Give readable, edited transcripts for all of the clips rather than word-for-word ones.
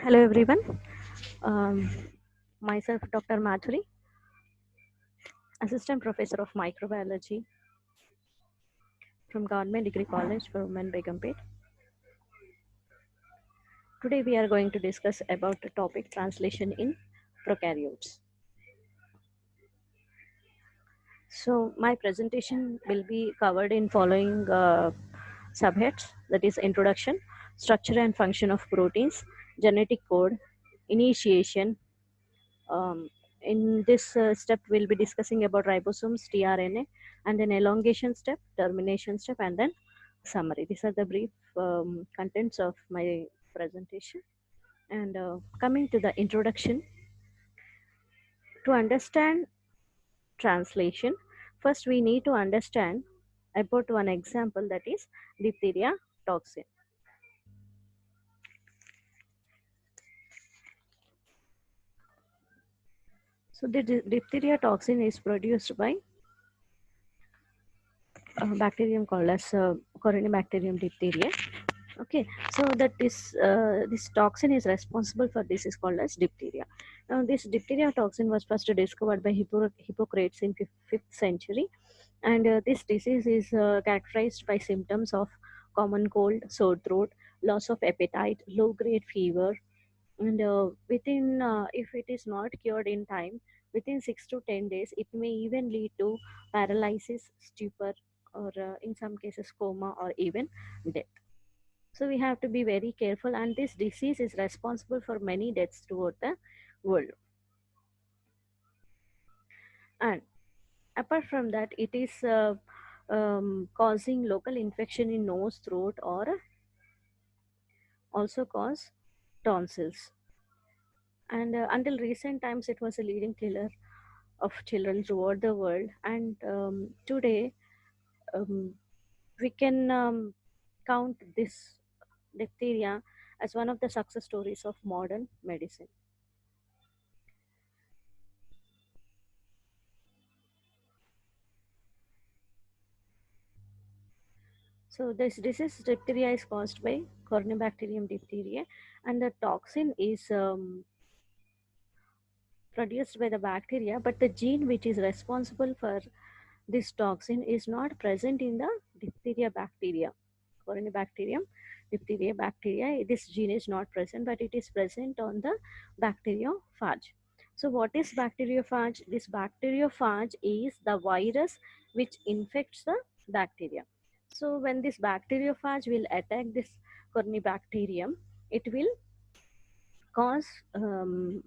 Hello everyone. Um, Myself Dr. Madhuri, Assistant Professor of Microbiology from Government Degree College for Women Begumpet. Today we are going to discuss about the topic translation in prokaryotes. So my presentation will be covered in following subheads, that is introduction, structure and function of proteins, genetic code, initiation. Um, in this step, we'll be discussing about ribosomes, tRNA, and then elongation step, termination step, and then summary. These are the brief contents of my presentation. And coming to the introduction, to understand translation, first we need to understand about one example, that is diphtheria toxin. So the diphtheria toxin is produced by a bacterium called as Corynebacterium diphtheria. Okay, so that this toxin is responsible for this is called as diphtheria. Now this diphtheria toxin was first discovered by Hippocrates in 5th century, and this disease is characterized by symptoms of common cold, sore throat, loss of appetite, low grade fever, and within if it is not cured in time, within 6 to 10 days it may even lead to paralysis, stupor, or in some cases coma or even death. So we have to be very careful, and this disease is responsible for many deaths throughout the world. And apart from that, it is causing local infection in nose, throat, or also cause tonsils. And until recent times, it was a leading killer of children throughout the world. And today, um, we can count this diphtheria as one of the success stories of modern medicine. So this disease diphtheria is caused by Corynebacterium diphtheria, and the toxin is produced by the bacteria, but the gene which is responsible for this toxin is not present in the diphtheria bacteria. Corynebacterium diphtheria bacteria, this gene is not present, but it is present on the bacteriophage. So what is bacteriophage? This bacteriophage is the virus which infects the bacteria. So when this bacteriophage will attack this Corynebacterium, it will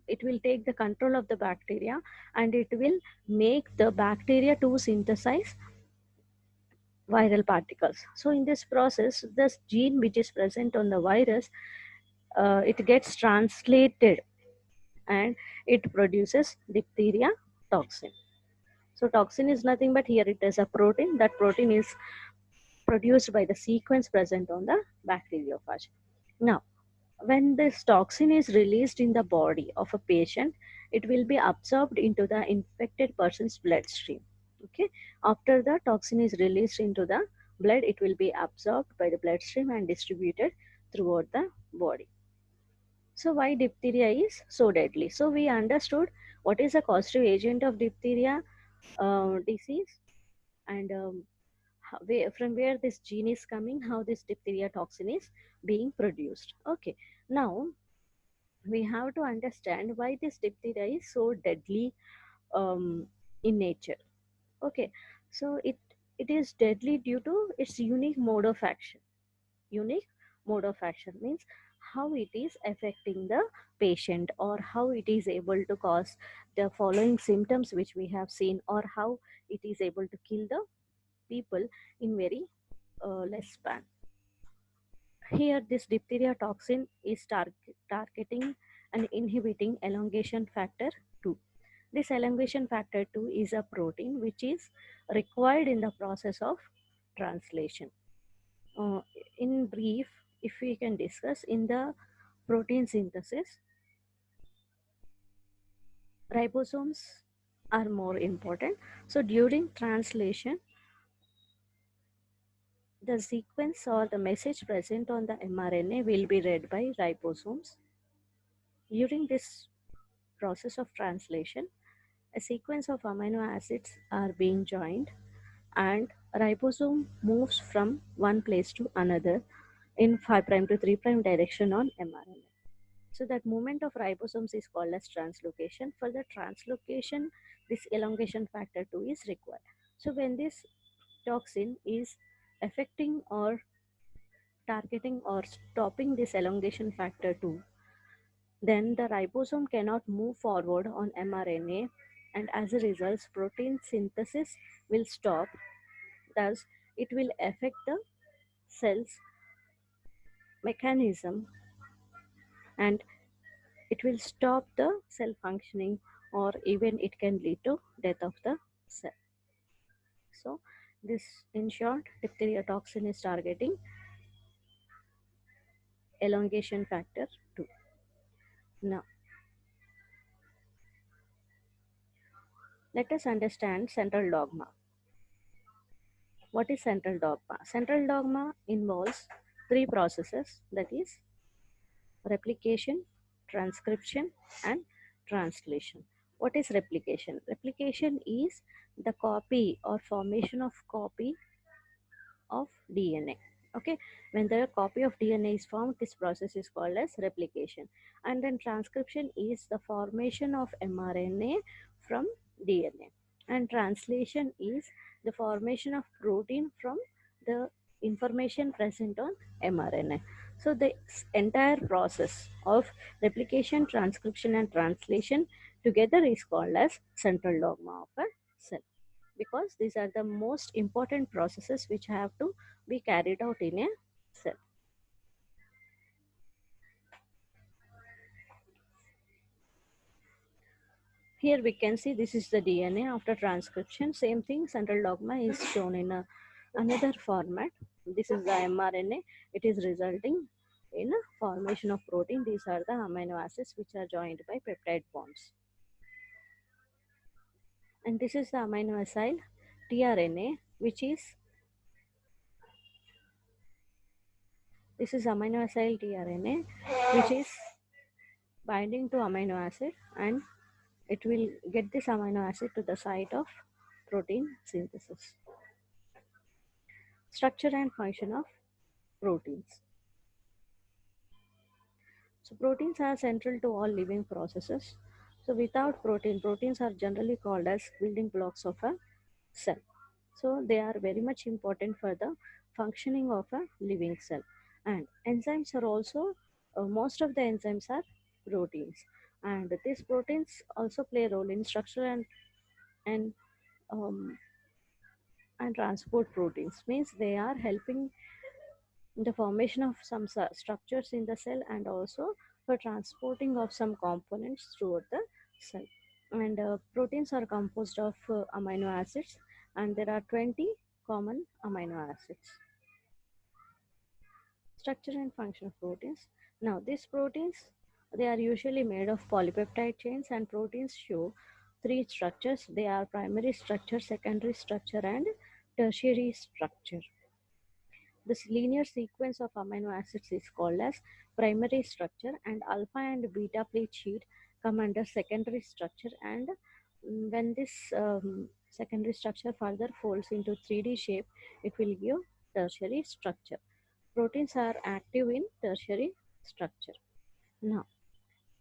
it will take the control of the bacteria, and it will make the bacteria to synthesize viral particles. So in this process, this gene which is present on the virus, it gets translated, and it produces diphtheria toxin. So toxin is nothing but, here it is a protein. That protein is produced by the sequence present on the bacteriophage. Now, when this toxin is released in the body of a patient, it will be absorbed into the infected person's bloodstream. Okay, after the toxin is released into the blood, it will be absorbed by the bloodstream and distributed throughout the body. So why diphtheria is so deadly? So we understood what is the causative agent of diphtheria disease, and from where this gene is coming, how this diphtheria toxin is being produced. Okay, now we have to understand why this diphtheria is so deadly um, in nature. Okay, so it is deadly due to its unique mode of action. Unique mode of action means how it is affecting the patient, or how it is able to cause the following symptoms which we have seen, or how it is able to kill the people in very less span. Here, this diphtheria toxin is targeting and inhibiting elongation factor 2. This elongation factor 2 is a protein which is required in the process of translation. Uh, in brief, if we can discuss in the protein synthesis, ribosomes are more important. So during translation, the sequence or the message present on the mRNA will be read by ribosomes, During this process of translation, a sequence of amino acids are being joined and ribosome moves from one place to another in 5' to 3' direction on mRNA. So that movement of ribosomes is called as translocation. For the translocation, this elongation factor 2 is required. So when this toxin is affecting or targeting or stopping this elongation factor 2, then the ribosome cannot move forward on mRNA, and as a result, protein synthesis will stop. Thus, it will affect the cell's mechanism, and it will stop the cell functioning, or even it can lead to death of the cell. So, this in short, diphtheria toxin is targeting elongation factor 2. Now, let us understand central dogma. What is central dogma? Central dogma involves three processes, that is replication, transcription, and translation. What is replication? Replication is the copy or formation of copy of DNA. Okay, when the copy of DNA is formed, this process is called as replication. And then transcription is the formation of mRNA from DNA. And translation is the formation of protein from the information present on mRNA. So the entire process of replication, transcription, and translation together is called as central dogma of a cell, because these are the most important processes which have to be carried out in a cell. Here we can see this is the DNA after transcription. Same thing, central dogma is shown in another format. This is the mRNA. It is resulting in a formation of protein. These are the amino acids which are joined by peptide bonds. And this is the amino acyl tRNA, which is this is amino acyl tRNA, which is binding to amino acid, and it will get this amino acid to the site of protein synthesis. Structure and function of proteins. So proteins are central to all living processes. So without proteins are generally called as building blocks of a cell. So they are very much important for the functioning of a living cell. And enzymes are also, most of the enzymes are proteins. And these proteins also play a role in structure and um, and transport proteins, means they are helping in the formation of some structures in the cell, and also for transporting of some components throughout the cell. And proteins are composed of amino acids, and there are 20 common amino acids. Structure and function of proteins. Now these proteins, they are usually made of polypeptide chains, and proteins show three structures. They are primary structure, secondary structure, and tertiary structure. This linear sequence of amino acids is called as primary structure, and alpha and beta plate sheet come under secondary structure. And when this secondary structure further folds into 3D shape, it will give tertiary structure. Proteins are active in tertiary structure. Now,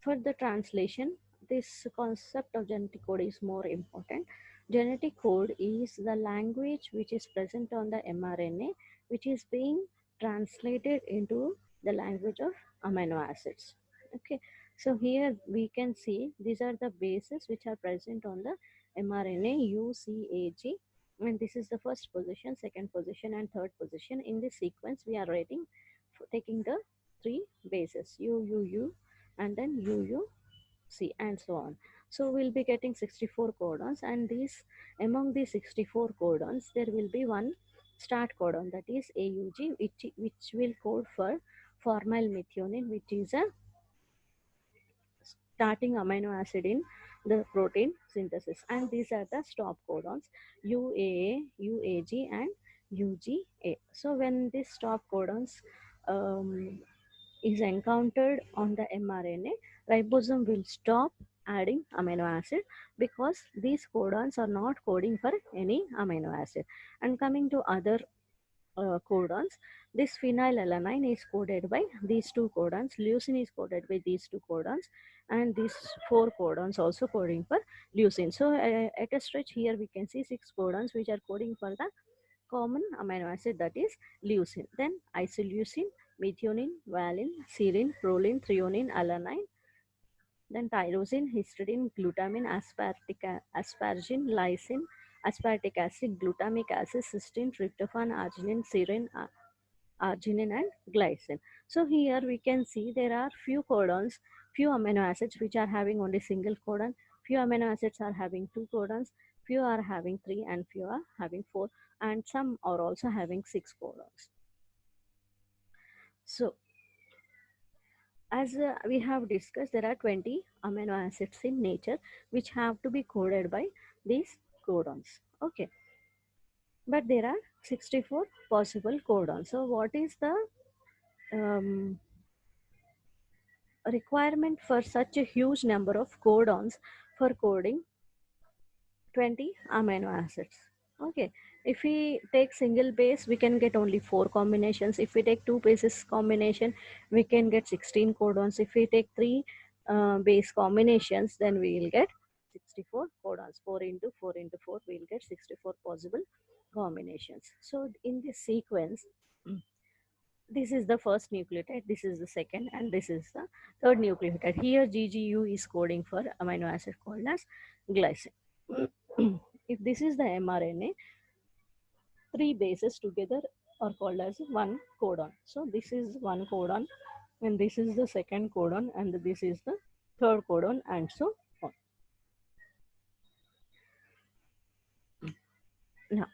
for the translation, this concept of genetic code is more important. Genetic code is the language which is present on the mRNA, which is being translated into the language of amino acids. Okay, so here we can see these are the bases which are present on the mRNA UCAG, and this is the first position, second position, and third position. In this sequence, we are writing, taking the three bases UUU and then UUC and so on. So we'll be getting 64 codons, and these, among these 64 codons, there will be one start codon, that is AUG, which will code for formyl methionine, which is a starting amino acid in the protein synthesis. And these are the stop codons UAA, UAG, and UGA. So when these stop codons um, is encountered on the mRNA, ribosome will stop adding amino acid because these codons are not coding for any amino acid. And coming to other codons, this phenylalanine is coded by these two codons, leucine is coded by these two codons, and these four codons also coding for leucine. So at a stretch here we can see six codons which are coding for the common amino acid, that is leucine. Then isoleucine, methionine, valine, serine, proline, threonine, alanine, then tyrosine, histidine, glutamine, asparagine, lysine, aspartic acid, glutamic acid, cysteine, tryptophan, arginine, serine, arginine, and glycine. So here we can see there are few codons, few amino acids which are having only single codon, few amino acids are having two codons, few are having three, and few are having four, and some are also having six codons. So as we have discussed, there are 20 amino acids in nature which have to be coded by these codons. Okay, but there are 64 possible codons. So what is the um, requirement for such a huge number of codons for coding 20 amino acids? Okay, if we take single base, we can get only 4 combinations. If we take two bases combination, we can get 16 codons. If we take three base combinations, then we will get 64 codons. 4 into 4 into 4, we will get 64 possible combinations. So in this sequence, this is the first nucleotide, this is the second, and this is the third nucleotide. Here GGU is coding for amino acid called as glycine. If this is the mRNA, three bases together are called as one codon. So this is one codon, and this is the second codon, and this is the third codon, and so on. Now,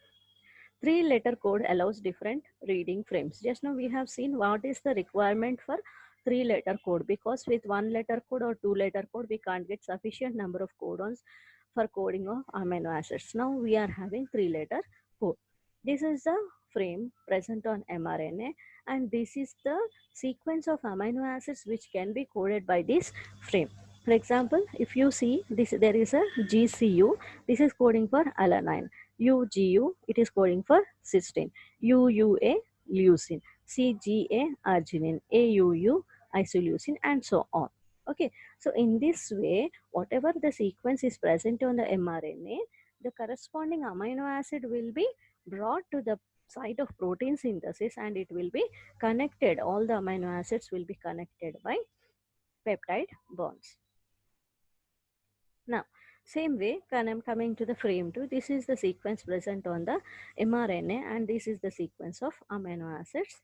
three-letter code allows different reading frames. Just now we have seen what is the requirement for three-letter code, because with one-letter code or two-letter code we can't get sufficient number of codons for coding of amino acids. Now we are having three-letter code. This is the frame present on mRNA, and this is the sequence of amino acids which can be coded by this frame. For example, if you see this, there is a GCU. This is coding for alanine. UGU, it is coding for cysteine. UUA, leucine. CGA, arginine. AUU, isoleucine, and so on. Okay, so in this way, whatever the sequence is present on the mRNA, the corresponding amino acid will be brought to the site of protein synthesis, and it will be connected. All the amino acids will be connected by peptide bonds. Now, same way, I'm coming to the frame 2. This is the sequence present on the mRNA, and this is the sequence of amino acids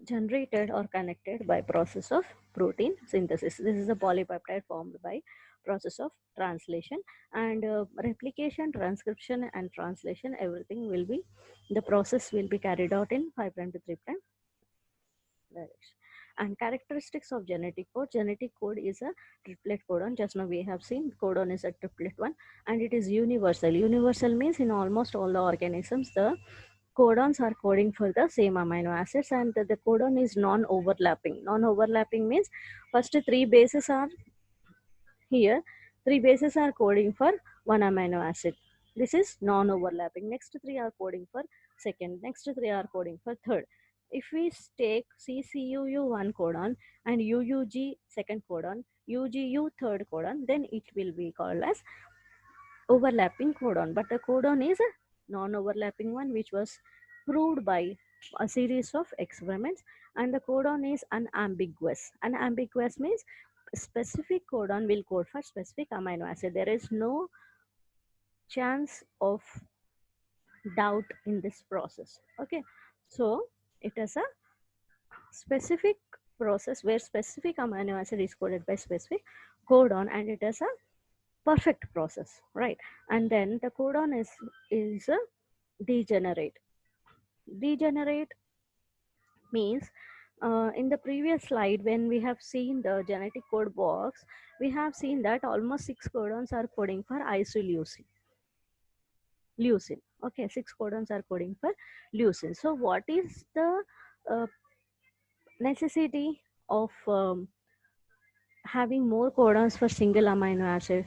generated or connected by process of protein synthesis. This is a polypeptide formed by process of translation, and replication, transcription, and translation, everything will be, the process will be carried out in 5' to 3' direction. And characteristics of genetic code. Genetic code is a triplet codon. Just now we have seen codon is a triplet one, and it is universal. Universal means in almost all the organisms, the codons are coding for the same amino acids, and the codon is non-overlapping. Non-overlapping means first three bases are here, three bases are coding for one amino acid. This is non-overlapping. Next three are coding for second. Next three are coding for third. If we take CCUU one codon and UUG second codon, UGU third codon, then it will be called as overlapping codon. But the codon is a non-overlapping one, which was proved by a series of experiments, and the codon is unambiguous. Unambiguous means specific codon will code for specific amino acid. There is no chance of doubt in this process. Okay, so it is a specific process where specific amino acid is coded by specific codon, and it is a perfect process, right? And then the codon is a degenerate. Degenerate means, in the previous slide when we have seen the genetic code box, we have seen that almost six codons are coding for isoleucine. Okay, six codons are coding for leucine. So what is the necessity of having more codons for single amino acid.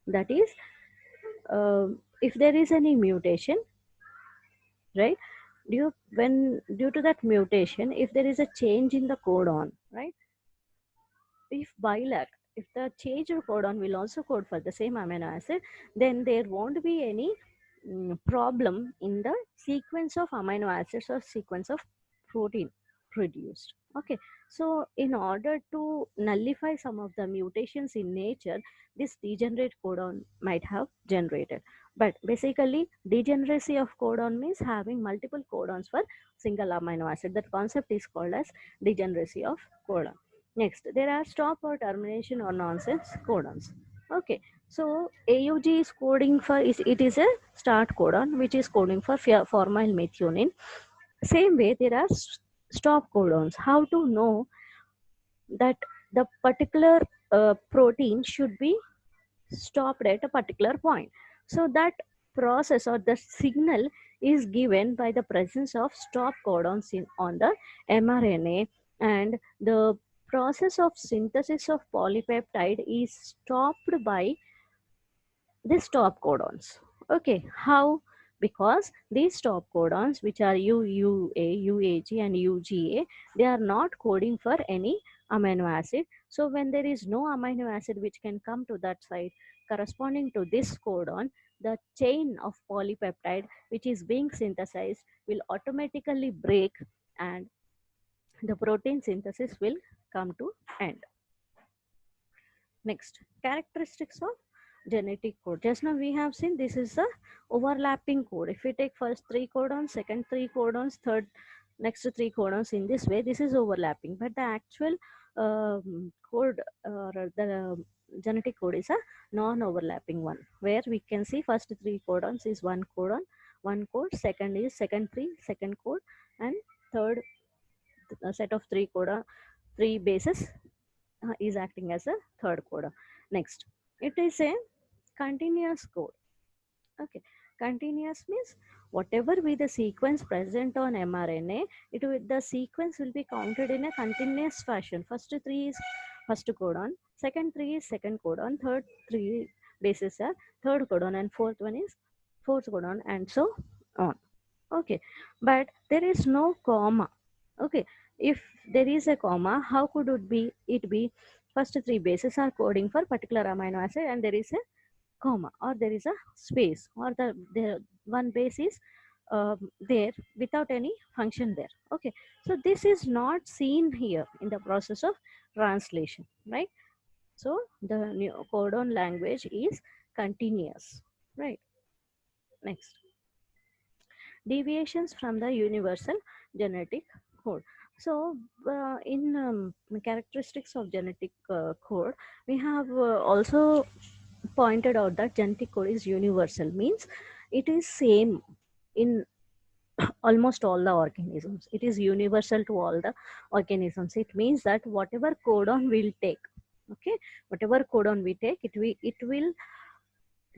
That is, if there is any mutation, right? Due to that mutation, if there is a change in the codon, right? If bilac, if the change of codon will also code for the same amino acid, then there won't be any problem in the sequence of amino acids or sequence of protein produced. Okay, so in order to nullify some of the mutations in nature, this degenerate codon might have generated. But basically, degeneracy of codon means having multiple codons for single amino acid. That concept is called as degeneracy of codon. Next, there are stop or termination or nonsense codons. Okay, so AUG is coding for, it is a start codon which is coding for formyl methionine. Same way, there are stop codons. How to know that the particular protein should be stopped at a particular point? So that process or the signal is given by the presence of stop codons on the mRNA, and the process of synthesis of polypeptide is stopped by the stop codons. Okay, how? Because these stop codons, which are UUA, UAG, and UGA, they are not coding for any amino acid. So when there is no amino acid which can come to that site corresponding to this codon, the chain of polypeptide which is being synthesized will automatically break, and the protein synthesis will come to end. Next, characteristics of genetic code. Just now we have seen this is the overlapping code. If we take first three codons, second three codons, third next three codons, in this way, this is overlapping. But the actual code, the genetic code is a non-overlapping one, where we can see first three codons is one codon, one code, second is second three, second code, and third set of three codon, three bases is acting as a third codon. Next, it is a continuous code. Okay, continuous means whatever be the sequence present on mRNA, the sequence will be counted in a continuous fashion. First three is first codon, second three is second codon, third three bases are third codon, and fourth one is fourth codon, and so on. Okay, but there is no comma. Okay, if there is a comma, how could it be first three bases are coding for particular amino acid, and there is a comma, or there is a space, or the one base is there without any function there. Okay, so this is not seen here in the process of translation, right? So the new codon language is continuous, right? Next, deviations from the universal genetic code. So in characteristics of genetic code, we have also pointed out that genetic code is universal, means it is same in almost all the organisms. It is universal to all the organisms. It means that whatever codon we'll take, okay, whatever codon we take, it will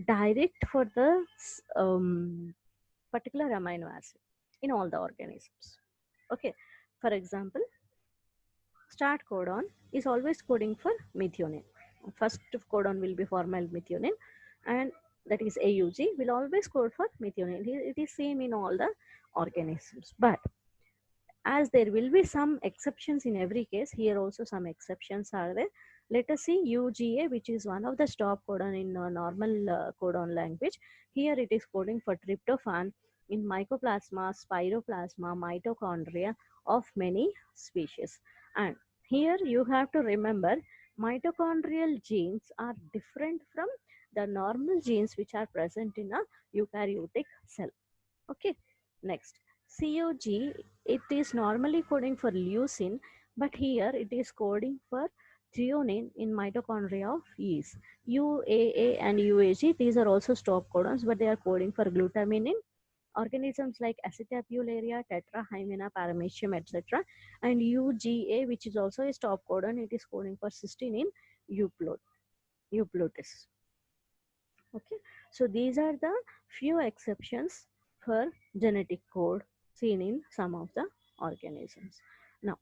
direct for the particular amino acid in all the organisms. Okay, for example, start codon is always coding for methionine. First codon will be formyl methionine, and that is AUG will always code for methionine. It is same in all the organisms. But as there will be some exceptions in every case, here also some exceptions are there. Let us see UGA, which is one of the stop codon in normal codon language. Here it is coding for tryptophan in mycoplasma, spiroplasma, mitochondria of many species. And here you have to remember, mitochondrial genes are different from the normal genes which are present in a eukaryotic cell. Okay, next, COG, it is normally coding for leucine, but here it is coding for threonine in mitochondria of yeast. UAA and UAG, these are also stop codons, but they are coding for glutamine in organisms like Acetobacteria, Tetrahymena, Paramecium, etc. And UGA, which is also a stop codon, it is coding for cysteine in euplotis. Okay, so these are the few exceptions for genetic code seen in some of the organisms. Now,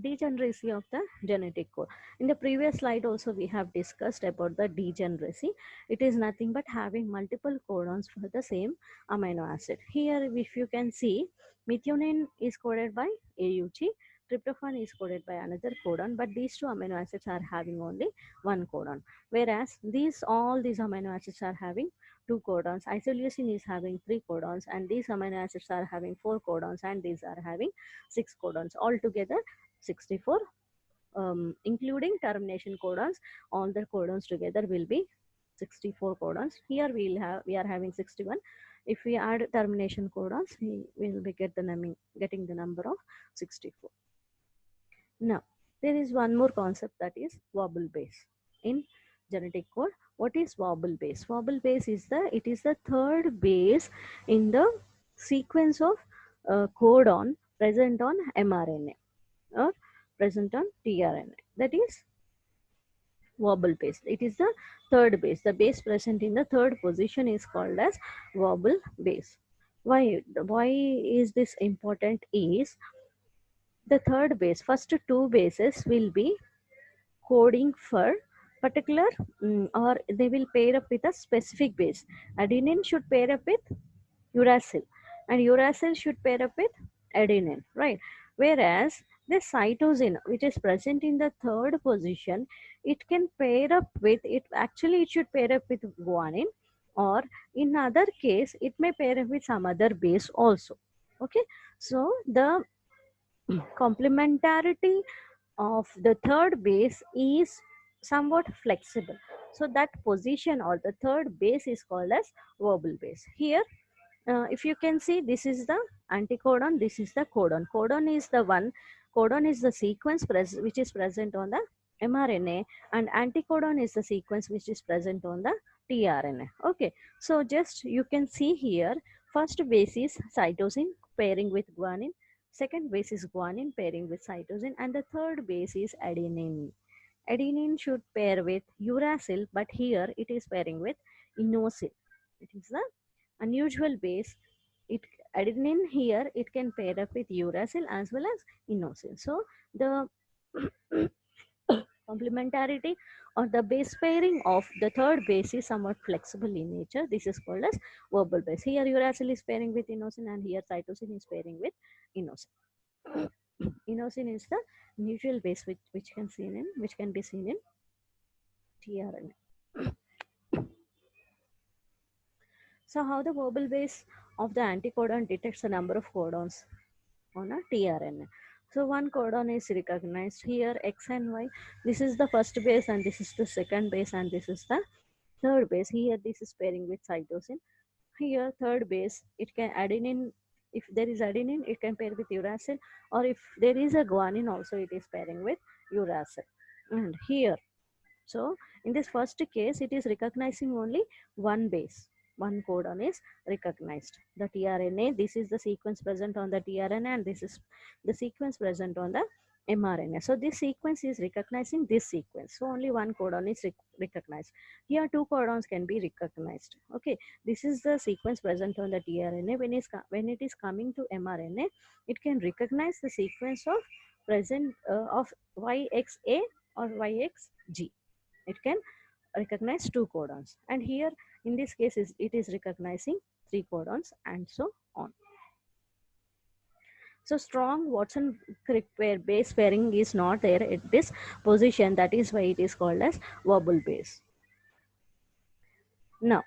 degeneracy of the genetic code. In the previous slide also we have discussed about the degeneracy. It is nothing but having multiple codons for the same amino acid. Here if you can see, methionine is coded by AUG, tryptophan is coded by another codon, but these two amino acids are having only one codon, whereas all these amino acids are having two codons. Isoleucine is having three codons, and these amino acids are having four codons, and these are having six codons. Altogether 64, including termination codons. All the codons together will be 64 codons. Here we are having 61. If we add termination codons, we will be getting the number of 64. Now, there is one more concept, that is wobble base in genetic code. What is wobble base? Wobble base is the third base in the sequence of codon present on mRNA or present on tRNA. That is wobble base. It is the third base. The base present in the third position is called as wobble base. Why is this important? Is the third base, first two bases will be coding for particular, or they will pair up with a specific base. Adenine should pair up with uracil, and uracil should pair up with adenine, right? Whereas the cytosine, which is present in the third position, it can pair up with it. Actually, it should pair up with guanine, or in other case, it may pair up with some other base also. Okay, so the complementarity of the third base is somewhat flexible. So that position or the third base is called as wobble base. Here if you can see, this is the anticodon, this is the codon. Codon is the sequence which is present on the mRNA, and anticodon is the sequence which is present on the tRNA. Okay, so just you can see here, first base is cytosine pairing with guanine, second base is guanine pairing with cytosine, and the third base is adenine. Adenine should pair with uracil, but here it is pairing with inosine. It is the unusual base. It adenine here, it can pair up with uracil as well as inosine. So the complementarity or the base pairing of the third base is somewhat flexible in nature. This is called as wobble base. Here uracil is pairing with inosine, and here cytosine is pairing with inosine. Inosine is the neutral base which can be seen in tRNA. So how the wobble base of the anticodon detects the number of codons on a tRNA. So one codon is recognized here, X and Y. This is the first base, and this is the second base, and this is the third base. Here this is pairing with cytosine. Here third base, it can adenine. If there is adenine, it can pair with uracil, or if there is a guanine also, it is pairing with uracil. And here, so in this first case, it is recognizing only one base. One codon is recognized. The tRNA, this is the sequence present on the tRNA, and this is the sequence present on the mRNA. So this sequence is recognizing this sequence. So only one codon is recognized. Here two codons can be recognized. Okay, this is the sequence present on the tRNA. When it is coming to mRNA, it can recognize the sequence of present of YXA or YXG. It can recognize two codons, and here in this case it is recognizing three codons, and so on. So strong Watson Crick base pairing is not there at this position. That is why it is called as wobble base. Now,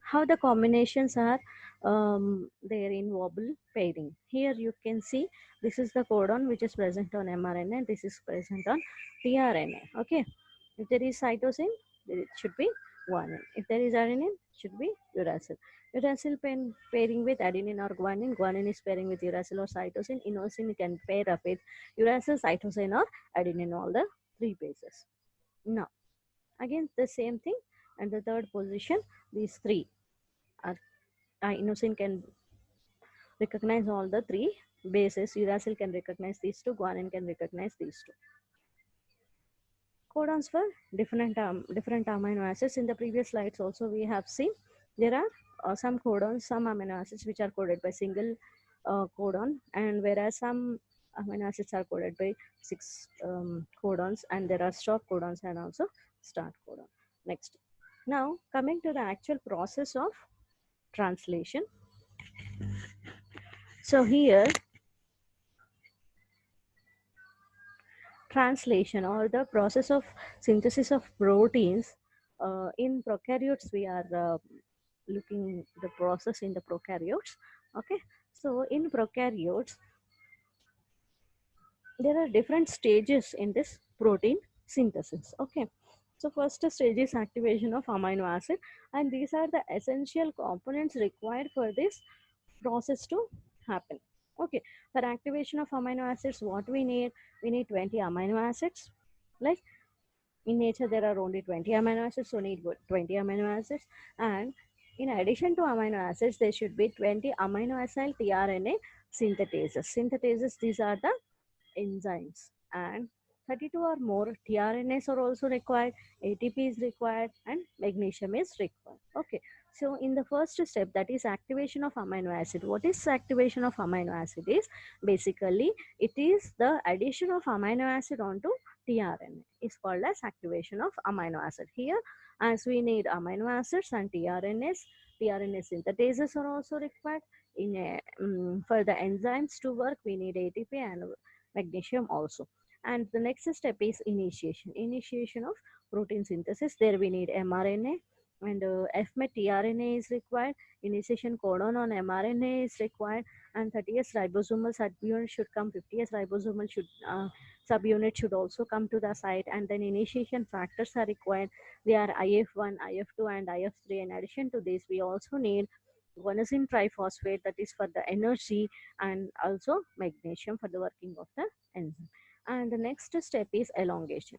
how the combinations are there in wobble pairing. Here you can see, this is the codon which is present on mRNA, this is present on tRNA. Okay, if there is cytosine, it should be guanine. If there is adenine, it should be uracil. Uracil pairing with adenine or guanine. Guanine is pairing with uracil or cytosine. Inosine can pair up with uracil, cytosine, or adenine, all the three bases. Now, again the same thing, and the third position, these three are inosine can recognize all the three bases. Uracil can recognize these two. Guanine can recognize these two. Codons for different amino acids. In the previous slides also we have seen there are some amino acids which are coded by single codon, and whereas some amino acids are coded by 6 codons, and there are stop codons and also start codon. Next, now coming to the actual process of translation. So here, translation or the process of synthesis of proteins in prokaryotes, we are looking the process in the prokaryotes. Okay, so in prokaryotes there are different stages in this protein synthesis. Okay, so first stage is activation of amino acid, and these are the essential components required for this process to happen. Okay, for activation of amino acids, what we need 20 amino acids. Like in nature there are only 20 amino acids, so need 20 amino acids. And in addition to amino acids, there should be 20 amino acyl tRNA synthetases. These are the enzymes, and 32 or more tRNAs are also required, ATP is required, and magnesium is required. Okay, so in the first step, that is activation of amino acid. What is activation of amino acid is basically it is the addition of amino acid onto tRNA is called as activation of amino acid. Here, as we need amino acids and tRNA synthetases are also required. For the enzymes to work, we need ATP and magnesium also. And the next step is initiation of protein synthesis. There we need mRNA, and fmet tRNA is required. Initiation codon on mRNA is required, and 30s ribosomal subunit should come. 50s ribosomal should subunit should also come to the site, and then initiation factors are required. They are IF1, IF2, and IF3. In addition to this, we also need guanosine triphosphate, that is for the energy, and also magnesium for the working of the enzyme. And the next step is elongation.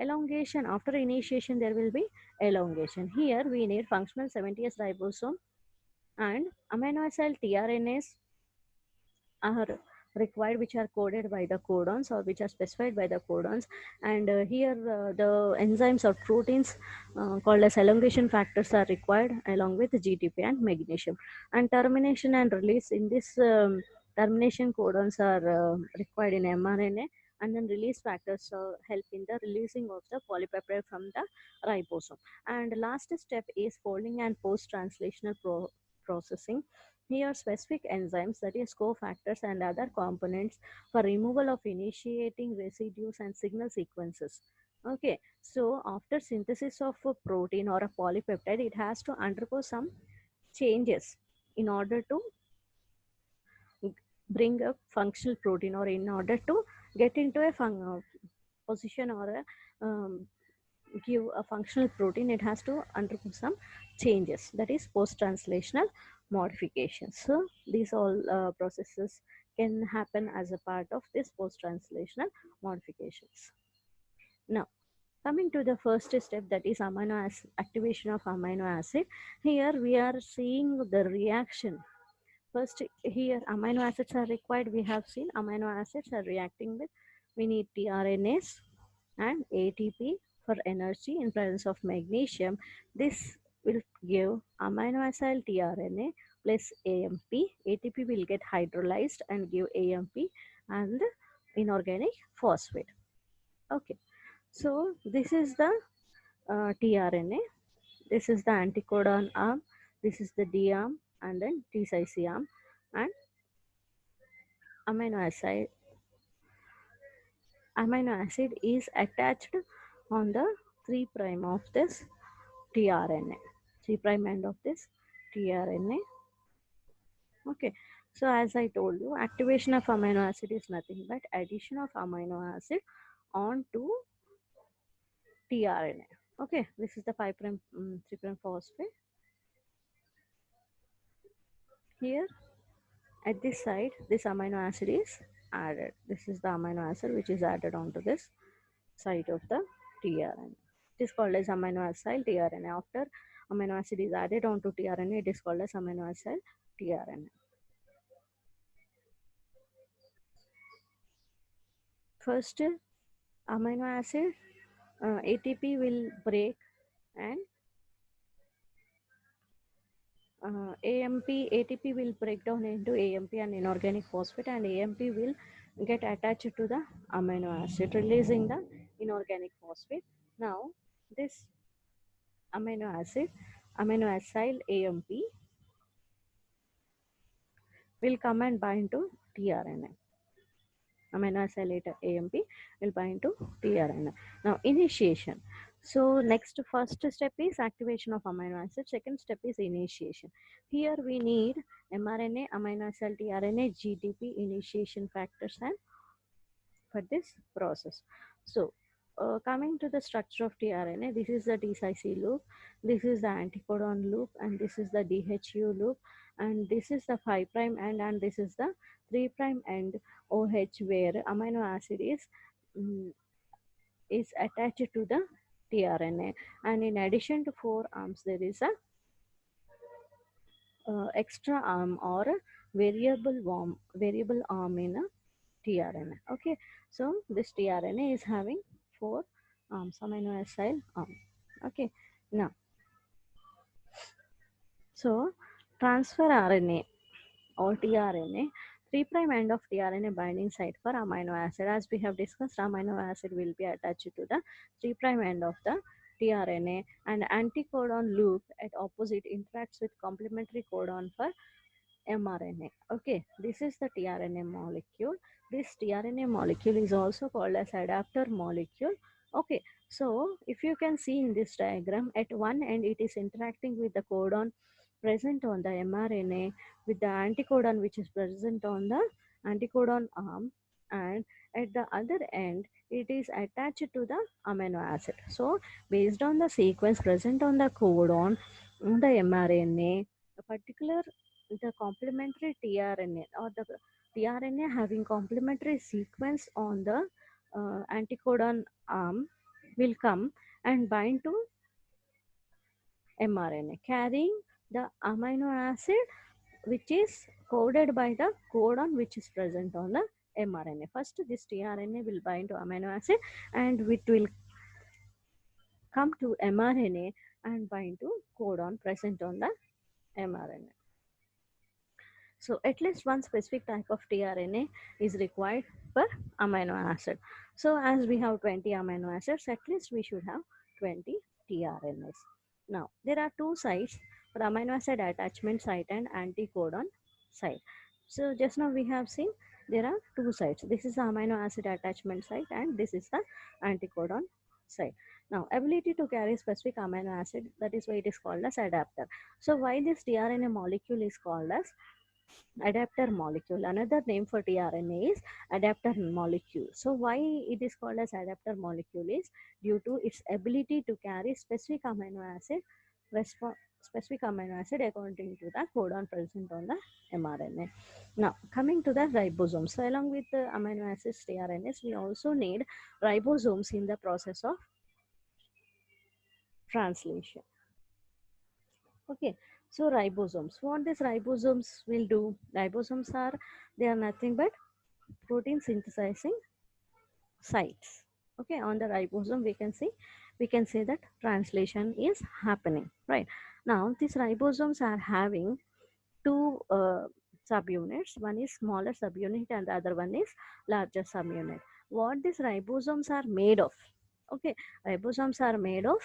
Elongation, after initiation there will be elongation. Here we need functional 70s ribosome, and amino acid tRNAs are required, which are coded by the codons or which are specified by the codons. And here the enzymes or proteins called as elongation factors are required along with GTP and magnesium. And termination and release, in this termination codons are required in mRNA, and then release factors help in the releasing of the polypeptide from the ribosome. And last step is folding and post translational processing. Here, specific enzymes, that is cofactors and other components for removal of initiating residues and signal sequences. Okay, so after synthesis of a protein or a polypeptide, it has to undergo some changes in order to bring a functional protein, or in order to get into a position, or a give a functional protein, it has to undergo some changes, that is post translational modifications. So these all processes can happen as a part of this post translational modifications. Now coming to the first step, that is amino acid activation of amino acid. Here we are seeing the reaction. First, here amino acids are required. We have seen amino acids are reacting with, we need tRNAs and ATP for energy in presence of magnesium. This will give amino acyl tRNA plus AMP. ATP will get hydrolyzed and give AMP and inorganic phosphate. Okay, so this is the tRNA. This is the anticodon arm. This is the D arm, and then T-cyc arm, and amino acid is attached on the 3' of this tRNA, 3' end of this tRNA. Okay, so as I told you, activation of amino acid is nothing but addition of amino acid onto tRNA. Okay, this is the 5' 3' phosphate. Here at this side, this amino acid is added. This is the amino acid which is added onto this side of the tRNA. It is called as amino acyl tRNA. After amino acid is added onto tRNA, it is called as amino acyl tRNA. First, amino acid ATP will break, and ATP will break down into AMP and inorganic phosphate, and AMP will get attached to the amino acid, releasing the inorganic phosphate. Now, this amino acid, amino acyl AMP, will come and bind to tRNA. Amino acyl AMP will bind to tRNA. Now, initiation. So, next first step is activation of amino acid. Second step is initiation. Here we need mRNA, amino acyl tRNA, GTP initiation factors and for this process. So, coming to the structure of tRNA, this is the decisive loop, this is the anticodon loop, and this is the DHU loop, and this is the 5' end, and this is the 3' end OH, where amino acid is attached to the tRNA. And in addition to 4 arms, there is a extra arm or a variable arm in a tRNA. Okay, so this tRNA is having 4 arms, amino acyl arm. Okay, now, so transfer RNA or tRNA, 3' end of tRNA binding site for amino acid. As we have discussed, amino acid will be attached to the 3' end of the tRNA, and anticodon loop at opposite interacts with complementary codon for mRNA. Okay, this is the tRNA molecule. This tRNA molecule is also called as adapter molecule. Okay, so if you can see in this diagram, at one end it is interacting with the codon present on the mRNA with the anticodon which is present on the anticodon arm, and at the other end it is attached to the amino acid. So based on the sequence present on the codon on the mRNA, a particular the complementary tRNA or the tRNA having complementary sequence on the anticodon arm will come and bind to mRNA, carrying the amino acid which is coded by the codon which is present on the mRNA. First, this tRNA will bind to amino acid and it will come to mRNA and bind to codon present on the mRNA. So at least one specific type of tRNA is required per amino acid. So as we have 20 amino acids, at least we should have 20 tRNAs. Now, there are two sites for amino acid attachment site and anticodon site. So just now we have seen there are two sites. This is the amino acid attachment site and this is the anticodon site. Now, ability to carry specific amino acid, that is why it is called as adapter. So why this tRNA molecule is called as adapter molecule? Another name for tRNA is adapter molecule. So why it is called as adapter molecule is due to its ability to carry specific amino acid according to the codon present on the mRNA. Now, coming to the ribosomes. So along with the amino acids tRNAs, we also need ribosomes in the process of translation. Okay, so ribosomes. What these ribosomes will do? Ribosomes are, they are nothing but protein synthesizing sites. Okay, on the ribosome we can say that translation is happening. Right now, these ribosomes are having two subunits. One is smaller subunit and the other one is larger subunit. What these ribosomes are made of? Okay, ribosomes are made of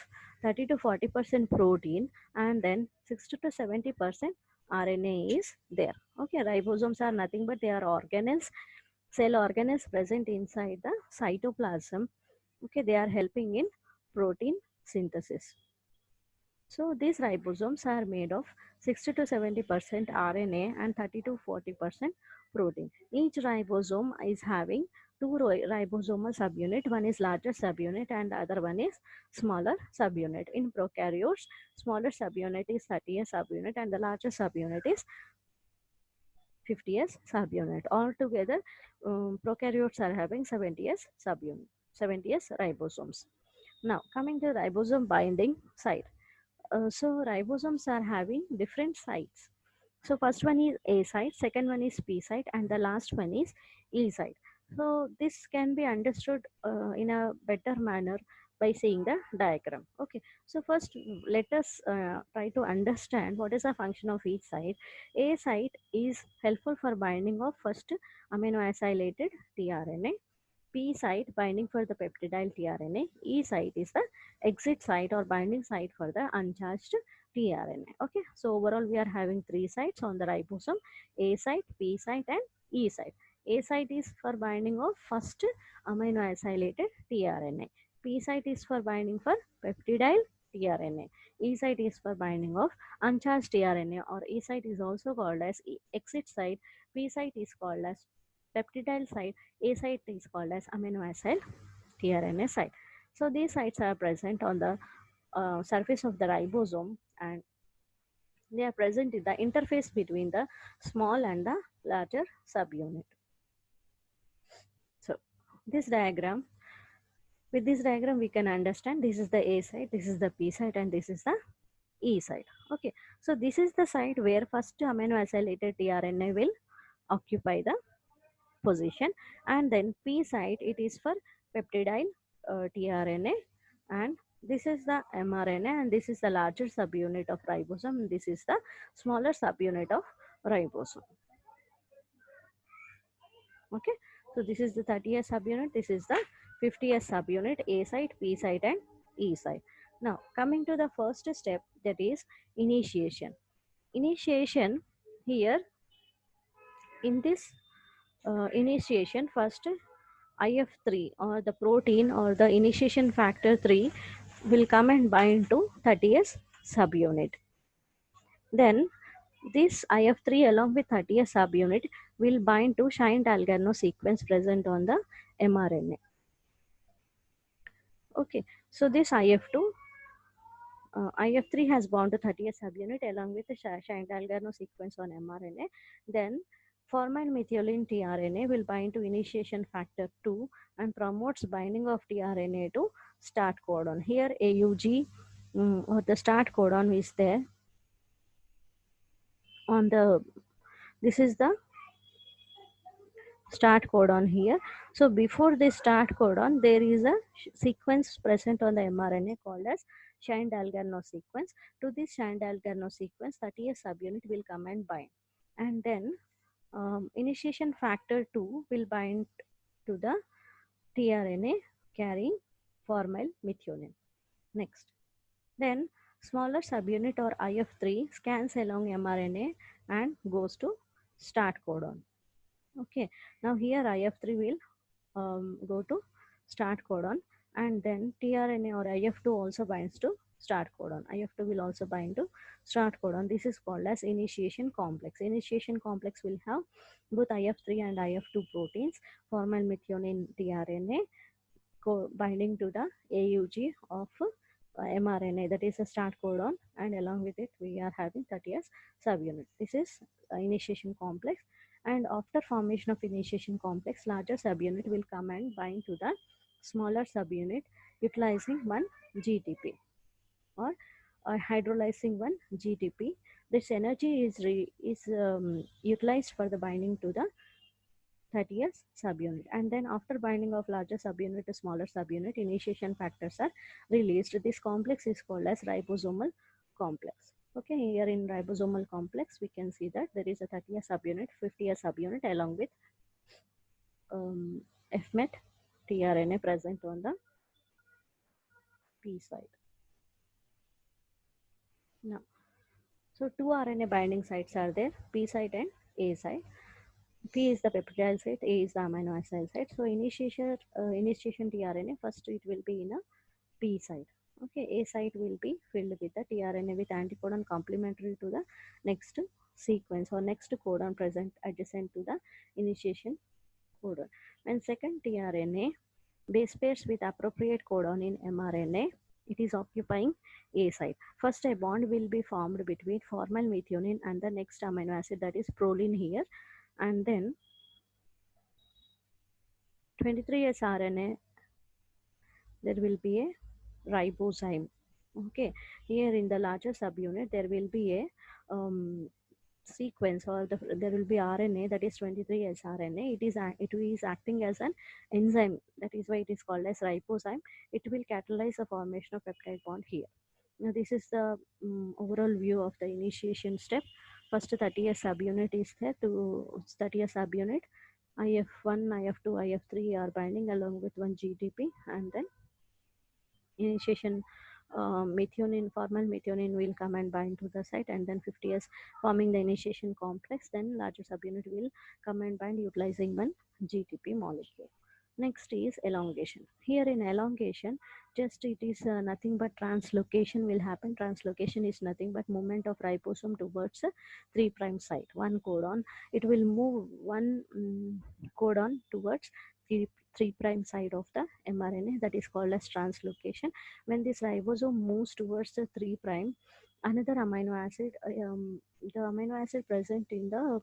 30 to 40% protein and then 60 to 70% RNA is there. Okay, ribosomes are nothing but they are organelles, cell organelles present inside the cytoplasm. Okay, they are helping in protein synthesis. So these ribosomes are made of 60 to 70% RNA and 30 to 40% protein. Each ribosome is having two ribosomal subunit. One is larger subunit and the other one is smaller subunit. In prokaryotes, smaller subunit is 30S subunit and the larger subunit is 50S subunit. Altogether, prokaryotes are having 70S subunit, 70S ribosomes. Now, coming to ribosome binding site. So ribosomes are having different sites. So first one is A site, second one is P site, and the last one is E site. So this can be understood in a better manner by seeing the diagram. Okay, so first let us try to understand what is the function of each site. A site is helpful for binding of first amino acylated tRNA. P site binding for the peptidyl tRNA. E site is the exit site or binding site for the uncharged tRNA. Okay, so overall we are having three sites on the ribosome: A site, P site, and E site. A site is for binding of first amino acylated tRNA. P site is for binding for peptidyl tRNA. E site is for binding of uncharged tRNA, or E site is also called as exit site. P site is called as peptidyl site. A site is called as amino acid tRNA site. So these sites are present on the surface of the ribosome, and they are present in the interface between the small and the larger subunit. So this diagram, with this diagram we can understand this is the A site, this is the P site, and this is the E site. Okay, so this is the site where first amino acylated tRNA will occupy the position, and then P site it is for peptidyl tRNA, and this is the mRNA, and this is the larger subunit of ribosome, and this is the smaller subunit of ribosome. Okay, so this is the 30S subunit, this is the 50S subunit, A site, P site, and E site. Now coming to the first step, that is initiation. Initiation here, in this initiation, first IF3 or the protein or the initiation factor 3 will come and bind to 30S subunit. Then this IF3 along with 30S subunit will bind to Shine-Dalgarno sequence present on the mRNA. Okay, so this IF3 has bound to 30S subunit along with the Shine-Dalgarno sequence on mRNA. Then formyl methionine tRNA will bind to initiation factor 2 and promotes binding of tRNA to start codon. Here AUG or the start codon is there on the, this is the start codon here. So before this start codon, there is a sequence present on the mRNA called as Shine-Dalgarno sequence. To this Shine-Dalgarno sequence, 30S subunit will come and bind. And then initiation factor 2 will bind to the tRNA carrying formyl methionine. Next. Then smaller subunit or IF3 scans along mRNA and goes to start codon. Okay, now here IF3 will go to start codon, and then tRNA or IF2 also binds to start codon. IF2 will also bind to start codon. This is called as initiation complex. Initiation complex will have both IF3 and IF2 proteins, formyl methionine tRNA binding to the AUG of mRNA, that is a start codon, and along with it we are having 30S subunit. This is initiation complex, and after formation of initiation complex, larger subunit will come and bind to the smaller subunit utilizing one GTP or hydrolyzing one GTP. This energy is utilized for the binding to the 30th subunit, and then after binding of larger subunit to smaller subunit, initiation factors are released. This complex is called as ribosomal complex. Okay, here in ribosomal complex we can see that there is a 30th subunit, 50th subunit along with FMET tRNA present on the P side. Now, so two RNA binding sites are there, P site and A site. P is the peptidyl site, A is the amino acid site. So initiation tRNA, first it will be in a P site. Okay, A site will be filled with the tRNA with anticodon complementary to the next sequence or next codon present adjacent to the initiation codon. And second tRNA base pairs with appropriate codon in mRNA, it is occupying A site. First a bond will be formed between formyl methionine and the next amino acid, that is proline here, and then 23S RNA, there will be a ribozyme. Okay, here in the larger subunit there will be a sequence, or there will be RNA, that is 23S RNA. It is acting as an enzyme. That is why it is called as ribozyme. It will catalyze the formation of peptide bond here. Now this is the overall view of the initiation step. First 30S subunit is there. To 30S subunit, IF1, IF2, IF3 are binding along with one GTP, and then initiation methionine, formal methionine will come and bind to the site, and then 50S forming the initiation complex. Then larger subunit will come and bind utilizing one GTP molecule. Next is elongation. Here in elongation, just it is nothing but translocation will happen. Translocation is nothing but movement of ribosome towards a 3' site. One codon, it will move one codon towards 3' side of the mRNA, that is called as translocation. When this ribosome moves towards the 3', another amino acid, the amino acid present in the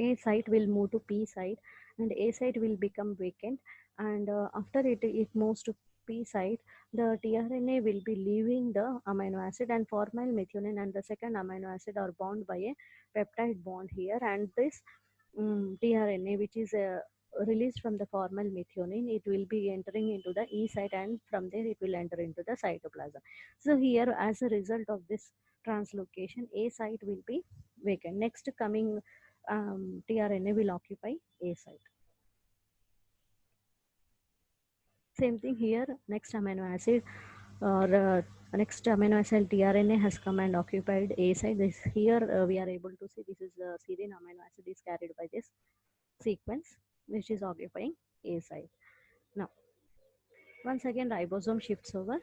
A site will move to P site, and A site will become vacant, and after it moves to P site, the tRNA will be leaving the amino acid, and formal methionine and the second amino acid are bound by a peptide bond here, and this tRNA, which is released from the formal methionine, it will be entering into the E site, and from there it will enter into the cytoplasm. So here, as a result of this translocation, A site will be vacant. Next coming tRNA will occupy A site. Same thing here, next amino acid or next amino acid tRNA has come and occupied A site. This here we are able to see this is the serine amino acid is carried by this sequence, which is occupying A site. Now, once again ribosome shifts over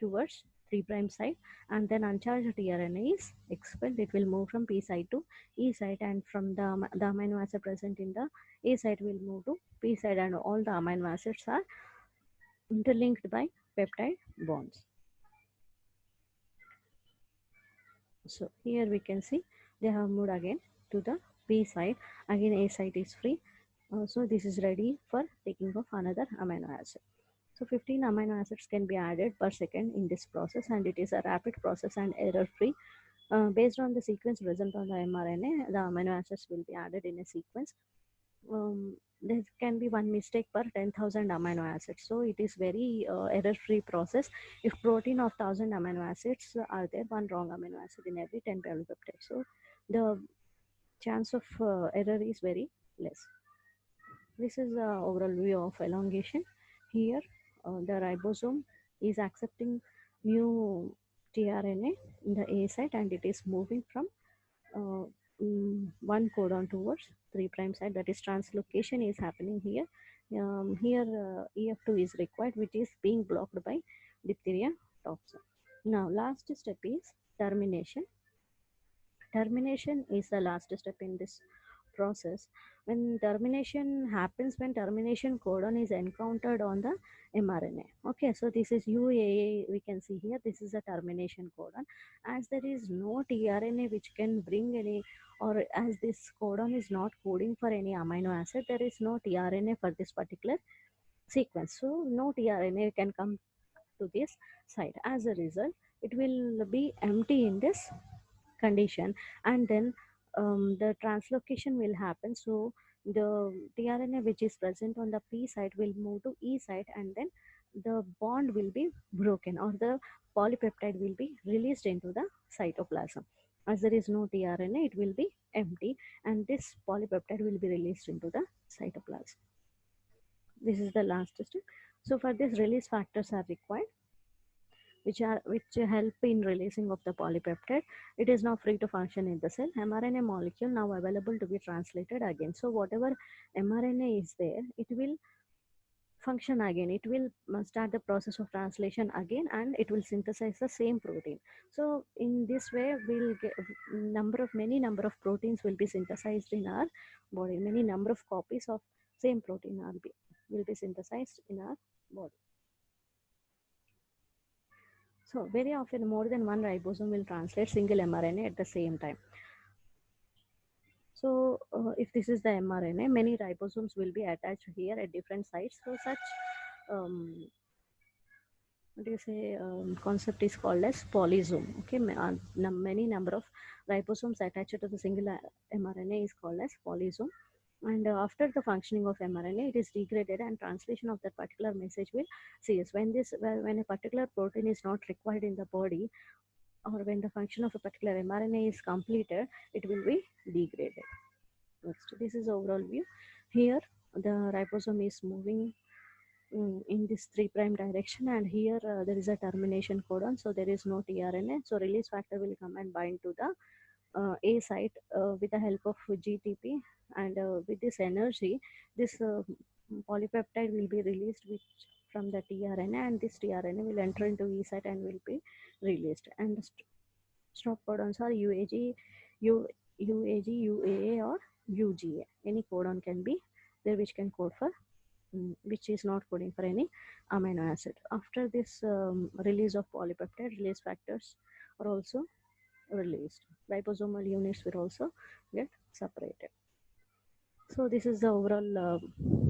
towards 3' site, and then uncharged tRNA is expelled. It will move from P site to E site, and from the amino acid present in the A site will move to P site, and all the amino acids are interlinked by peptide bonds. So here we can see they have moved again to the P site. Again A site is free. So this is ready for taking of another amino acid. So 15 amino acids can be added per second in this process, and it is a rapid process and error free. Based on the sequence present on the mRNA, the amino acids will be added in a sequence. There can be one mistake per 10,000 amino acids. So it is very error-free process. If protein of 1,000 amino acids are there, one wrong amino acid in every 10 polypeptide. So the chance of error is very less. This is the overall view of elongation. Here, the ribosome is accepting new tRNA in the A site, and it is moving from uh, one codon towards 3' side, that is translocation is happening here. Here EF2 is required, which is being blocked by diphtheria toxin. Now last step is termination. Termination is the last step in this process. When termination happens, when termination codon is encountered on the mRNA. Okay, so this is UAA, we can see here, this is a termination codon. As there is no tRNA which can bring any, or as this codon is not coding for any amino acid, there is no tRNA for this particular sequence. So no tRNA can come to this site. As a result, it will be empty in this condition, and then the translocation will happen. So the tRNA which is present on the P site will move to E site, and then the bond will be broken, or the polypeptide will be released into the cytoplasm. As there is no tRNA, it will be empty, and this polypeptide will be released into the cytoplasm. This is the last step. So for this, release factors are required, which help in releasing of the polypeptide. It is now free to function in the cell. mRNA molecule now available to be translated again. So whatever mRNA is there, it will function again. It will start the process of translation again, and it will synthesize the same protein. So in this way, we'll get many number of proteins will be synthesized in our body. Many number of copies of same protein will be synthesized in our body. So very often more than one ribosome will translate single mRNA at the same time. So if this is the mRNA, many ribosomes will be attached here at different sites. So such what do you say, concept is called as polysome. Okay, many number of ribosomes attached to the single mRNA is called as polysome. And after the functioning of mRNA, it is degraded and translation of that particular message will cease. When a particular protein is not required in the body, or when the function of a particular mRNA is completed, it will be degraded. Next, this is overall view. Here, the ribosome is moving in this 3' direction, and here there is a termination codon, so there is no tRNA. So release factor will come and bind to the A site with the help of GTP, and with this energy, this polypeptide will be released from the tRNA, and this tRNA will enter into E site and will be released. And the stop codons are UAG, UAA, or UGA. Any codon can be there which can code for which is not coding for any amino acid. After this release of polypeptide, release factors are also released. Ribosomal units will also get separated. So this is the overall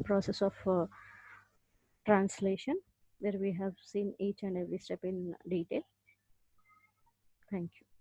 process of translation, where we have seen each and every step in detail. Thank you.